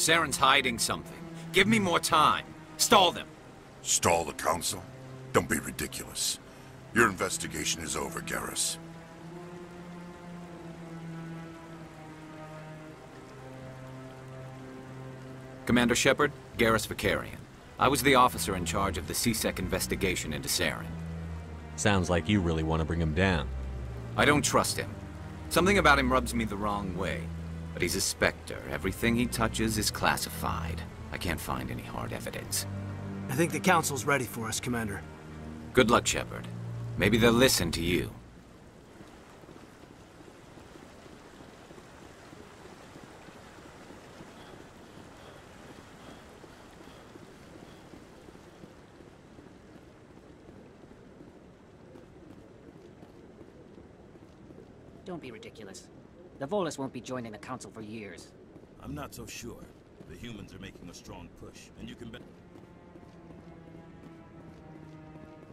Saren's hiding something. Give me more time. Stall them. Stall the Council? Don't be ridiculous. Your investigation is over, Garrus. Commander Shepard, Garrus Vakarian. I was the officer in charge of the C-Sec investigation into Saren. Sounds like you really want to bring him down. I don't trust him. Something about him rubs me the wrong way. But he's a Spectre. Everything he touches is classified. I can't find any hard evidence. I think the Council's ready for us, Commander. Good luck, Shepard. Maybe they'll listen to you. Don't be ridiculous. The Volus won't be joining the Council for years. I'm not so sure. The humans are making a strong push, and you can bet.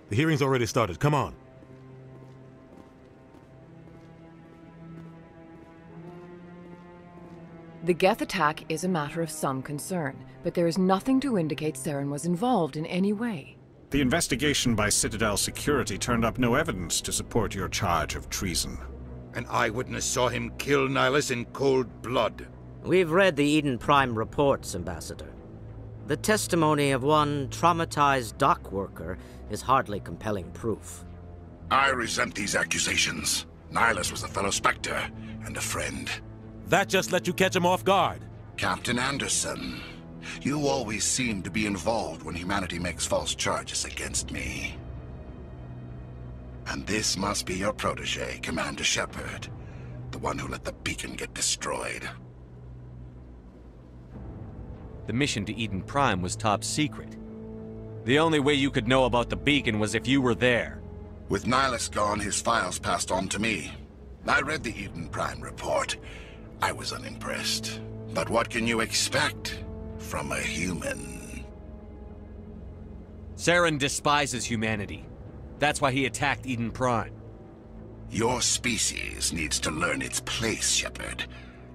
The hearing's already started. Come on. The Geth attack is a matter of some concern, but there is nothing to indicate Saren was involved in any way. The investigation by Citadel Security turned up no evidence to support your charge of treason. An eyewitness saw him kill Nihilus in cold blood. We've read the Eden Prime reports, Ambassador. The testimony of one traumatized dock worker is hardly compelling proof. I resent these accusations. Nihilus was a fellow Spectre and a friend. That just let you catch him off guard. Captain Anderson, you always seem to be involved when humanity makes false charges against me. And this must be your protege, Commander Shepard, the one who let the beacon get destroyed. The mission to Eden Prime was top secret. The only way you could know about the beacon was if you were there. With Nihilus gone, his files passed on to me. I read the Eden Prime report. I was unimpressed. But what can you expect from a human? Saren despises humanity. That's why he attacked Eden Prime. Your species needs to learn its place, Shepard.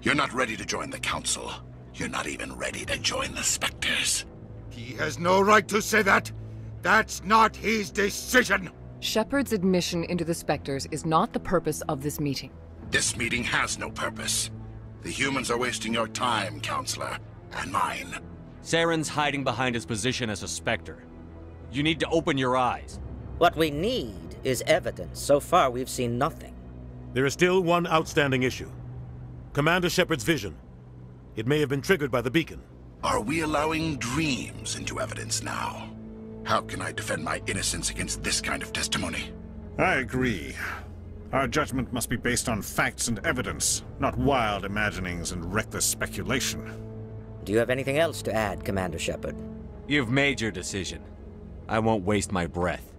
You're not ready to join the Council. You're not even ready to join the Spectres. He has no right to say that. That's not his decision. Shepard's admission into the Spectres is not the purpose of this meeting. This meeting has no purpose. The humans are wasting your time, Counselor, and mine. Saren's hiding behind his position as a Spectre. You need to open your eyes. What we need is evidence. So far, we've seen nothing. There is still one outstanding issue. Commander Shepard's vision. It may have been triggered by the beacon. Are we allowing dreams into evidence now? How can I defend my innocence against this kind of testimony? I agree. Our judgment must be based on facts and evidence, not wild imaginings and reckless speculation. Do you have anything else to add, Commander Shepard? You've made your decision. I won't waste my breath.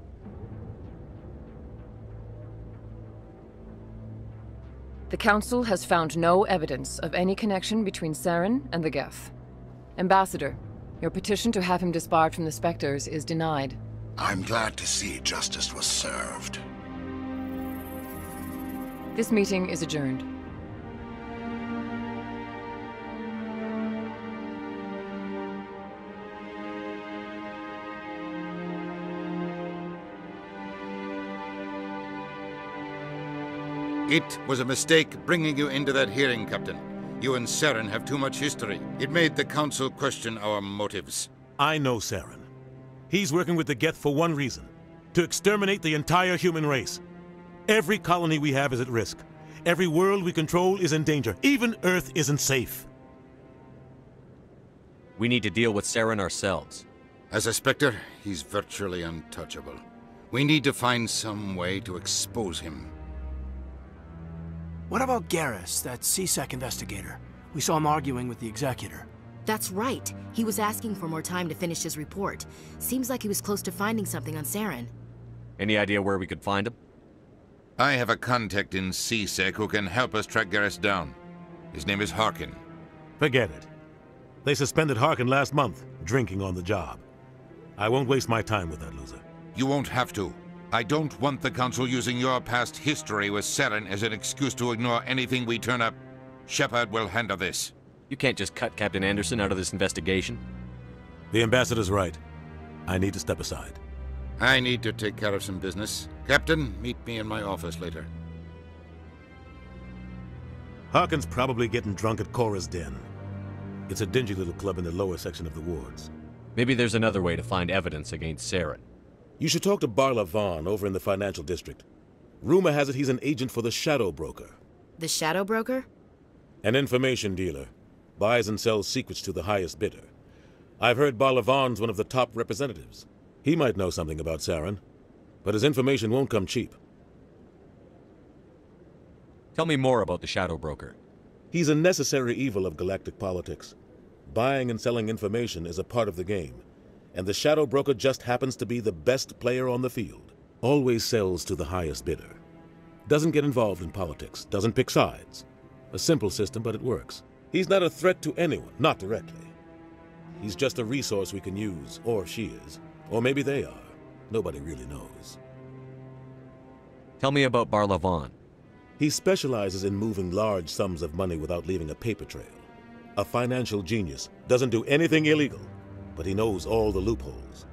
The Council has found no evidence of any connection between Saren and the Geth. Ambassador, your petition to have him disbarred from the Spectres is denied. I'm glad to see justice was served. This meeting is adjourned. It was a mistake bringing you into that hearing, Captain. You and Saren have too much history. It made the Council question our motives. I know Saren. He's working with the Geth for one reason. To exterminate the entire human race. Every colony we have is at risk. Every world we control is in danger. Even Earth isn't safe. We need to deal with Saren ourselves. As a Spectre, he's virtually untouchable. We need to find some way to expose him. What about Garrus, that C-Sec investigator? We saw him arguing with the Executor. That's right. He was asking for more time to finish his report. Seems like he was close to finding something on Saren. Any idea where we could find him? I have a contact in C-Sec who can help us track Garrus down. His name is Harkin. Forget it. They suspended Harkin last month, drinking on the job. I won't waste my time with that loser. You won't have to. I don't want the Council using your past history with Saren as an excuse to ignore anything we turn up. Shepard will handle this. You can't just cut Captain Anderson out of this investigation. The ambassador's right. I need to step aside. I need to take care of some business. Captain, meet me in my office later. Harkin's probably getting drunk at Cora's Den. It's a dingy little club in the lower section of the wards. Maybe there's another way to find evidence against Saren. You should talk to Barla Vaughn over in the financial district. Rumor has it he's an agent for the Shadow Broker. The Shadow Broker? An information dealer. Buys and sells secrets to the highest bidder. I've heard Barla Vaughn's one of the top representatives. He might know something about Saren, but his information won't come cheap. Tell me more about the Shadow Broker. He's a necessary evil of galactic politics. Buying and selling information is a part of the game, and the Shadow Broker just happens to be the best player on the field. Always sells to the highest bidder. Doesn't get involved in politics, doesn't pick sides. A simple system, but it works. He's not a threat to anyone, not directly. He's just a resource we can use, or she is. Or maybe they are. Nobody really knows. Tell me about Barla Vaughn. He specializes in moving large sums of money without leaving a paper trail. A financial genius, doesn't do anything illegal, but he knows all the loopholes.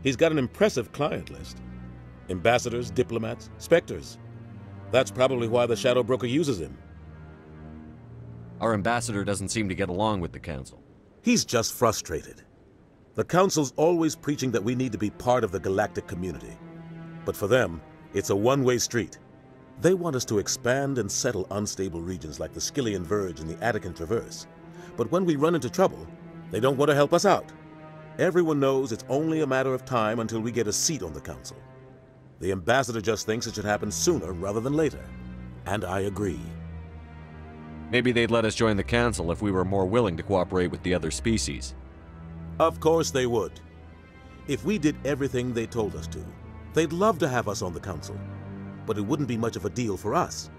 He's got an impressive client list. Ambassadors, diplomats, specters. That's probably why the Shadow Broker uses him. Our ambassador doesn't seem to get along with the Council. He's just frustrated. The Council's always preaching that we need to be part of the galactic community. But for them, it's a one-way street. They want us to expand and settle unstable regions like the Skillian Verge and the Attican Traverse. But when we run into trouble, they don't want to help us out. Everyone knows it's only a matter of time until we get a seat on the Council. The ambassador just thinks it should happen sooner rather than later. And I agree. Maybe they'd let us join the Council if we were more willing to cooperate with the other species. Of course they would. If we did everything they told us to, they'd love to have us on the Council. But it wouldn't be much of a deal for us.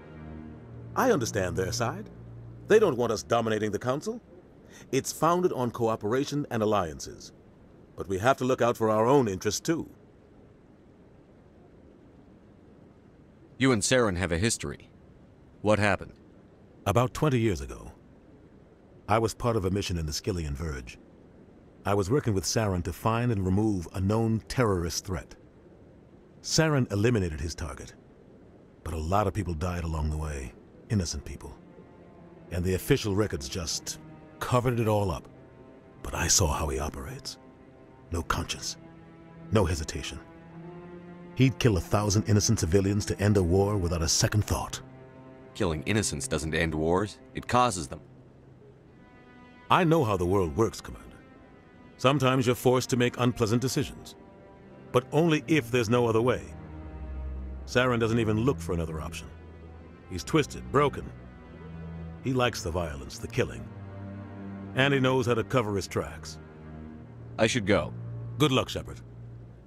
I understand their side. They don't want us dominating the Council. It's founded on cooperation and alliances. But we have to look out for our own interests, too. You and Saren have a history. What happened? About 20 years ago, I was part of a mission in the Skillian Verge. I was working with Saren to find and remove a known terrorist threat. Saren eliminated his target, but a lot of people died along the way, innocent people. And the official records just covered it all up. But I saw how he operates. No conscience, no hesitation. He'd kill 1,000 innocent civilians to end a war without a second thought. Killing innocents doesn't end wars, it causes them. I know how the world works, Commander. Sometimes you're forced to make unpleasant decisions, but only if there's no other way. Saren doesn't even look for another option. He's twisted, broken. He likes the violence, the killing. And he knows how to cover his tracks. I should go. Good luck, Shepard.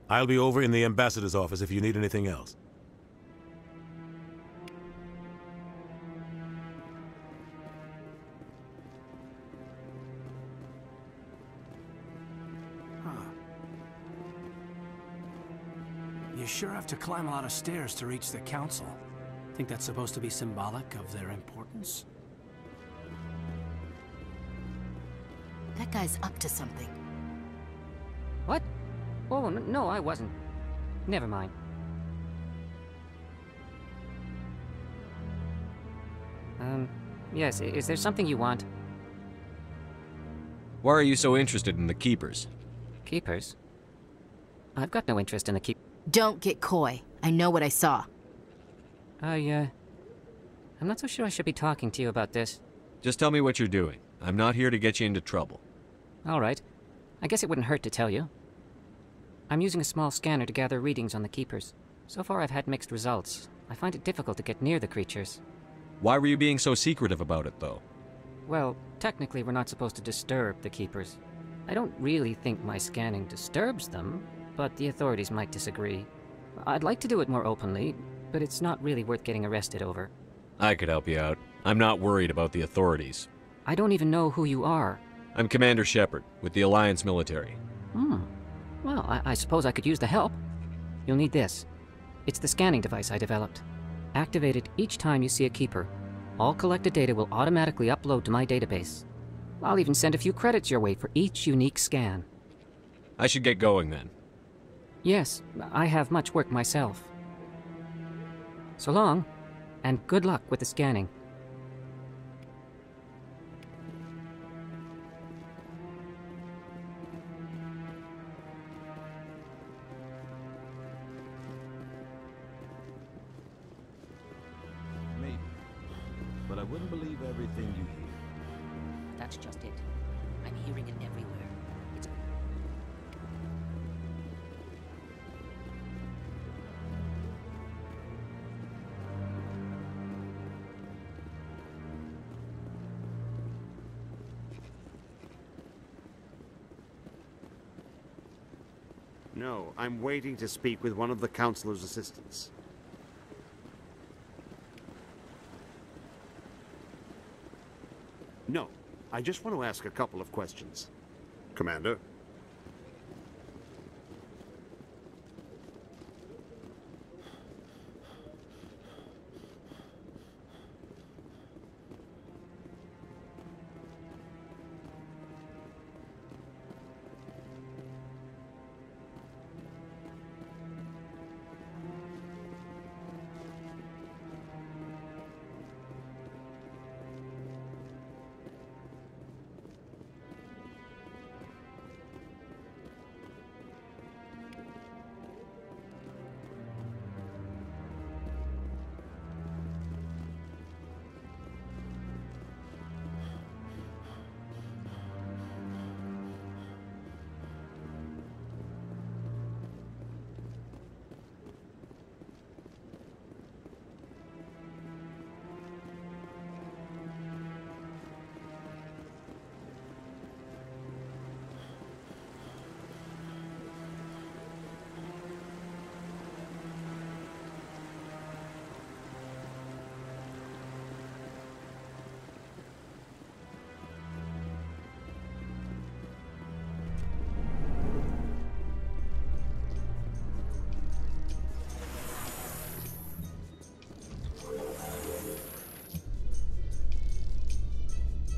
I'll be over in the ambassador's office if you need anything else. You sure have to climb a lot of stairs to reach the Council. Think that's supposed to be symbolic of their importance? That guy's up to something. What? Oh, no, I wasn't. Never mind. Yes, is there something you want? Why are you so interested in the Keepers? Keepers? I've got no interest in the Don't get coy. I know what I saw. I'm not so sure I should be talking to you about this. Just tell me what you're doing. I'm not here to get you into trouble. All right. I guess it wouldn't hurt to tell you. I'm using a small scanner to gather readings on the Keepers. So far I've had mixed results. I find it difficult to get near the creatures. Why were you being so secretive about it, though? Well, technically we're not supposed to disturb the Keepers. I don't really think my scanning disturbs them, but the authorities might disagree. I'd like to do it more openly, but it's not really worth getting arrested over. I could help you out. I'm not worried about the authorities. I don't even know who you are. I'm Commander Shepard, with the Alliance military. Well, I suppose I could use the help. You'll need this. It's the scanning device I developed. Activate it each time you see a Keeper. All collected data will automatically upload to my database. I'll even send a few credits your way for each unique scan. I should get going then. Yes, I have much work myself. So long, and good luck with the scanning. Maybe. But I wouldn't believe everything you hear. That's just it. I'm hearing it everywhere. It's... No, I'm waiting to speak with one of the Councilor's assistants. No, I just want to ask a couple of questions. Commander?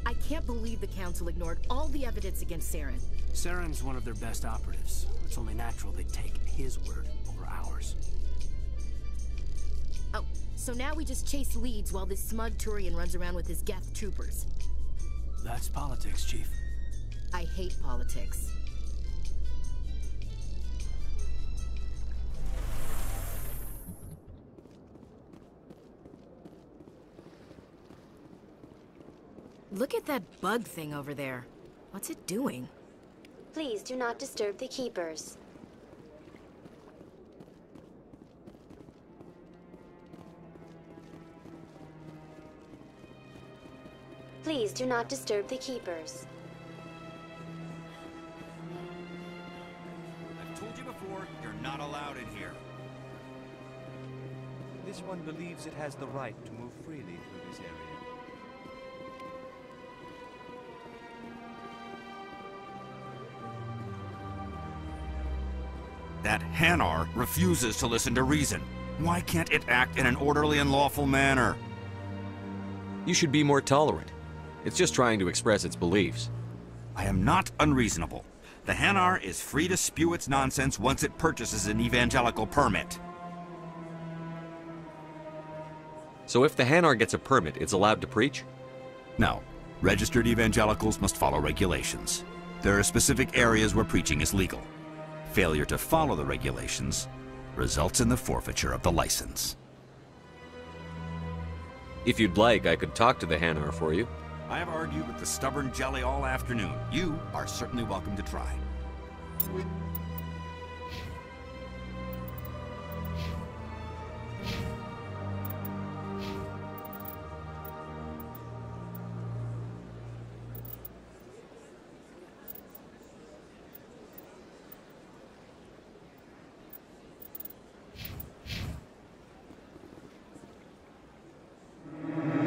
I can't believe the Council ignored all the evidence against Saren. Saren's one of their best operatives. It's only natural they take his word over ours. Oh, so now we just chase leads while this smug Turian runs around with his Geth troopers. That's politics, Chief. I hate politics. Look at that bug thing over there. What's it doing? Please do not disturb the keepers. Please do not disturb the keepers. I've told you before, you're not allowed in here. This one believes it has the right to move freely through this area. That Hanar refuses to listen to reason. Why can't it act in an orderly and lawful manner? You should be more tolerant. It's just trying to express its beliefs. I am not unreasonable. The Hanar is free to spew its nonsense once it purchases an evangelical permit. So if the Hanar gets a permit, it's allowed to preach? No. Registered evangelicals must follow regulations. There are specific areas where preaching is legal. Failure to follow the regulations results in the forfeiture of the license. If you'd like, I could talk to the Hanar for you. I have argued with the stubborn jelly all afternoon. You are certainly welcome to try.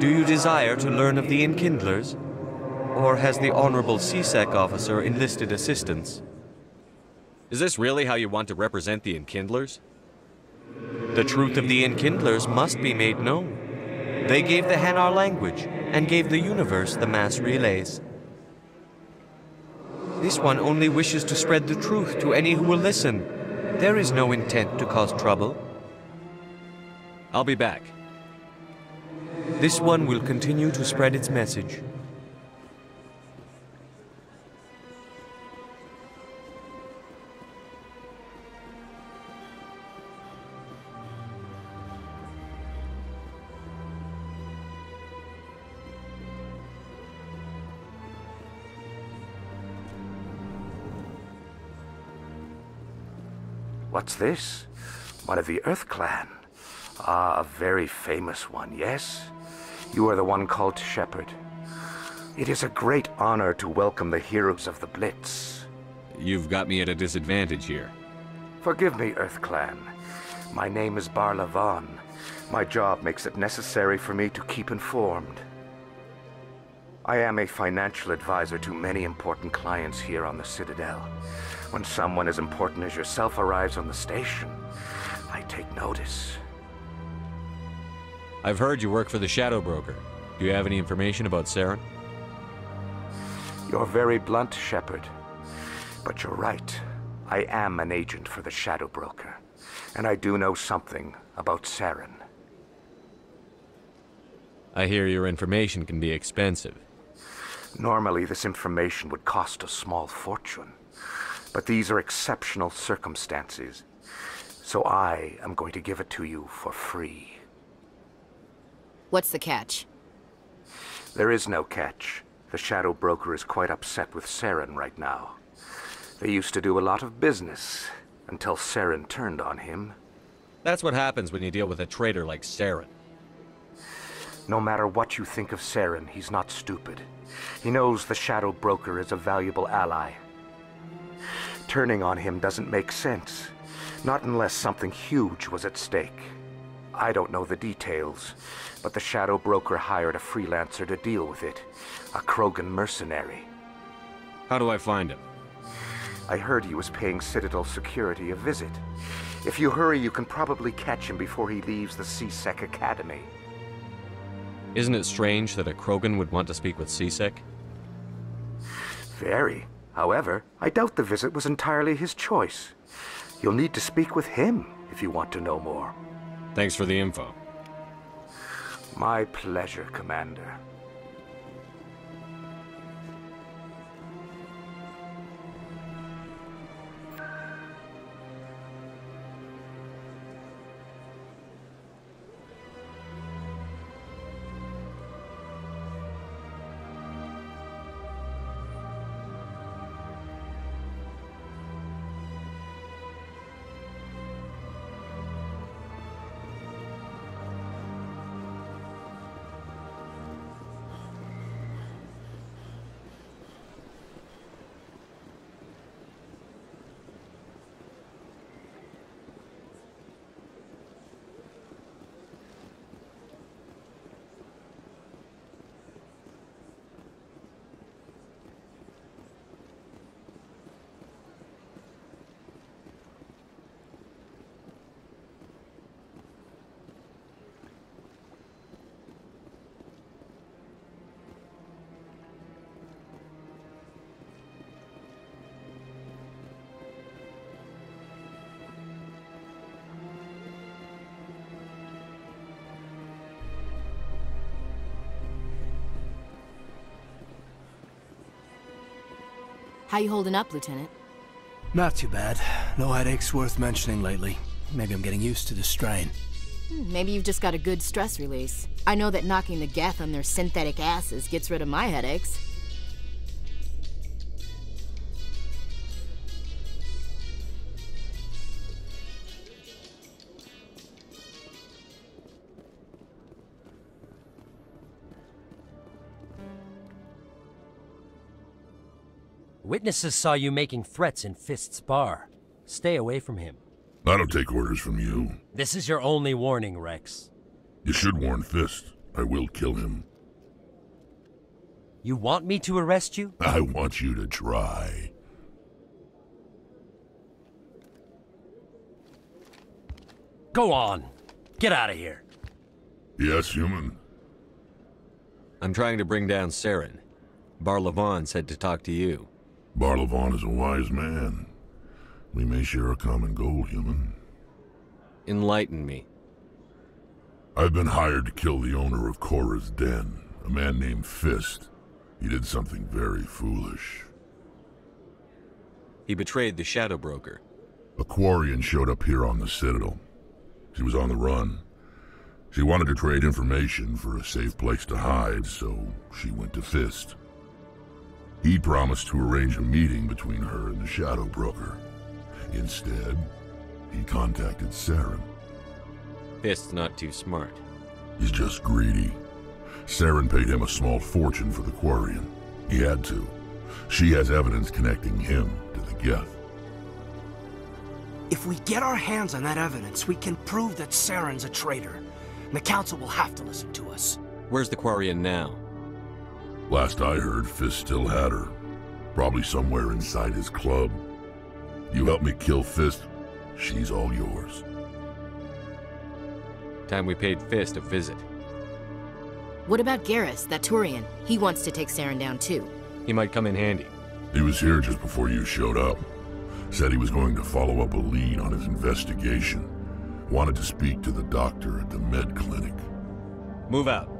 Do you desire to learn of the Enkindlers? Or has the Honorable C-Sec officer enlisted assistance? Is this really how you want to represent the Enkindlers? The truth of the Enkindlers must be made known. They gave the Hanar language, and gave the universe the mass relays. This one only wishes to spread the truth to any who will listen. There is no intent to cause trouble. I'll be back. This one will continue to spread its message. What's this? One of the Earth Clan. Ah, a very famous one, yes? You are the one called Shepard. It is a great honor to welcome the heroes of the Blitz. You've got me at a disadvantage here. Forgive me, Earth Clan. My name is Barla Von. My job makes it necessary for me to keep informed. I am a financial advisor to many important clients here on the Citadel. When someone as important as yourself arrives on the station, I take notice. I've heard you work for the Shadow Broker. Do you have any information about Saren? You're very blunt, Shepard. But you're right. I am an agent for the Shadow Broker. And I do know something about Saren. I hear your information can be expensive. Normally, this information would cost a small fortune. But these are exceptional circumstances. So I am going to give it to you for free. What's the catch? There is no catch. The Shadow Broker is quite upset with Saren right now. They used to do a lot of business, until Saren turned on him. That's what happens when you deal with a traitor like Saren. No matter what you think of Saren, he's not stupid. He knows the Shadow Broker is a valuable ally. Turning on him doesn't make sense. Not unless something huge was at stake. I don't know the details, but the Shadow Broker hired a freelancer to deal with it. A Krogan mercenary. How do I find him? I heard he was paying Citadel security a visit. If you hurry, you can probably catch him before he leaves the C-Sec Academy. Isn't it strange that a Krogan would want to speak with C-Sec? Very. However, I doubt the visit was entirely his choice. You'll need to speak with him if you want to know more. Thanks for the info. My pleasure, Commander. How you holding up, Lieutenant? Not too bad. No headaches worth mentioning lately. Maybe I'm getting used to the strain. Maybe you've just got a good stress release. I know that knocking the Geth on their synthetic asses gets rid of my headaches. Witnesses saw you making threats in Fist's bar. Stay away from him. I don't take orders from you. This is your only warning, Rex. You should warn Fist. I will kill him. You want me to arrest you? I want you to try. Go on. Get out of here. Yes, human. I'm trying to bring down Saren. Barlavon said to talk to you. Barlavon is a wise man. We may share a common goal, human. Enlighten me. I've been hired to kill the owner of Korra's Den, a man named Fist. He did something very foolish. He betrayed the Shadow Broker. A Quarian showed up here on the Citadel. She was on the run. She wanted to trade information for a safe place to hide, so she went to Fist. He promised to arrange a meeting between her and the Shadow Broker. Instead, he contacted Saren. Fist's not too smart. He's just greedy. Saren paid him a small fortune for the Quarian. He had to. She has evidence connecting him to the Geth. If we get our hands on that evidence, we can prove that Saren's a traitor. And the Council will have to listen to us. Where's the Quarian now? Last I heard, Fist still had her. Probably somewhere inside his club. You help me kill Fist, she's all yours. Time we paid Fist a visit. What about Garrus, that Turian? He wants to take Saren down too. He might come in handy. He was here just before you showed up. Said he was going to follow up a lead on his investigation. Wanted to speak to the doctor at the med clinic. Move out.